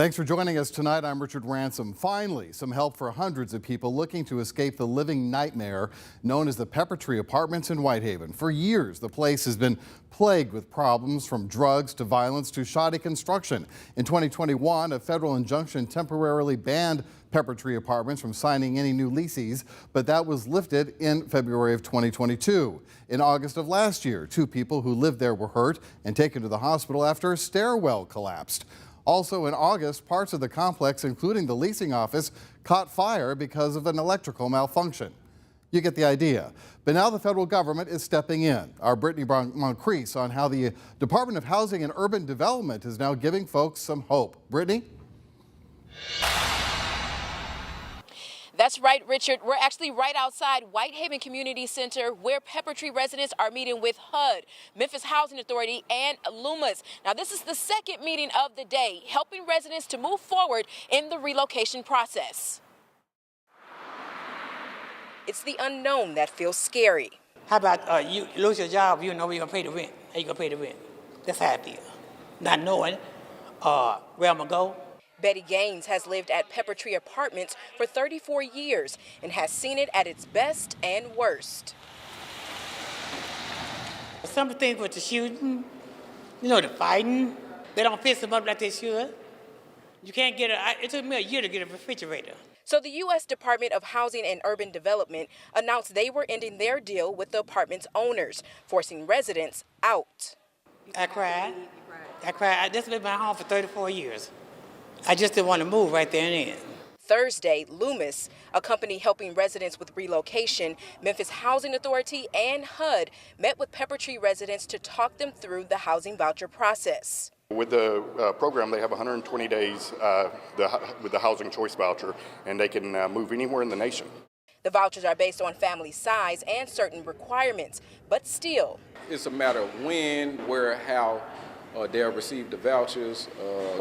Thanks for joining us tonight. I'm Richard Ransom. Finally, some help for hundreds of people looking to escape the living nightmare known as the Peppertree Apartments in Whitehaven. For years, the place has been plagued with problems from drugs to violence to shoddy construction. In 2021, a federal injunction temporarily banned Peppertree Apartments from signing any new leases, but that was lifted in February of 2022. In August of last year, 2 people who lived there were hurt and taken to the hospital after a stairwell collapsed. Also in August, parts of the complex, including the leasing office, caught fire because of an electrical malfunction. You get the idea. But now the federal government is stepping in. Our Brittany Moncrief on how the Department of Housing and Urban Development is now giving folks some hope. Brittany? That's right, Richard. We're actually right outside Whitehaven Community Center where Peppertree residents are meeting with HUD, Memphis Housing Authority, and LUMAS. Now, this is the second meeting of the day, helping residents to move forward in the relocation process. It's the unknown that feels scary. How about you lose your job, you know where you're going to pay the rent. How you going to pay the rent? That's how I feel. Not knowing where I'm going to go. Betty Gaines has lived at Peppertree Apartments for 34 years and has seen it at its best and worst. Some of the things with the shooting, you know, the fighting, they don't fix them up like they should. You can't get it took me a year to get a refrigerator. So the U.S. Department of Housing and Urban Development announced they were ending their deal with the apartment's owners, forcing residents out. I cried. This has been my home for 34 years. I just didn't want to move right there and then. Thursday, LUMAS, a company helping residents with relocation, Memphis Housing Authority, and HUD met with Peppertree residents to talk them through the housing voucher process. With the program, they have 120 days with the housing choice voucher, and they can move anywhere in the nation. The vouchers are based on family size and certain requirements, but still. It's a matter of when, where, how they'll receive the vouchers.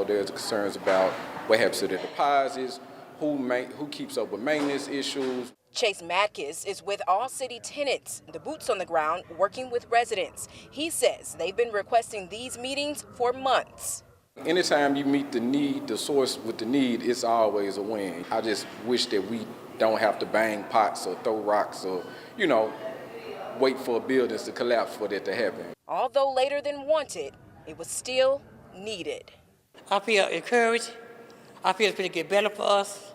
There's concerns about what happens to the deposits, who keeps up with maintenance issues. Chase Matkis is with All City Tenants, the boots on the ground, working with residents. He says they've been requesting these meetings for months. Anytime you meet the need, the source with the need, it's always a win. I just wish that we don't have to bang pots or throw rocks or, wait for buildings to collapse for that to happen. Although later than wanted, it was still needed. I feel encouraged. I feel it's going to get better for us.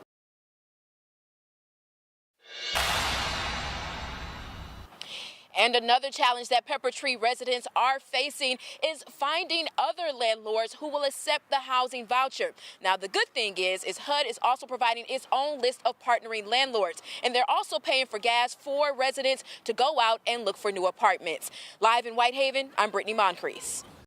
And another challenge that Peppertree residents are facing is finding other landlords who will accept the housing voucher. Now, the good thing is HUD is also providing its own list of partnering landlords, and they're also paying for gas for residents to go out and look for new apartments. Live in Whitehaven, I'm Brittany Moncrief.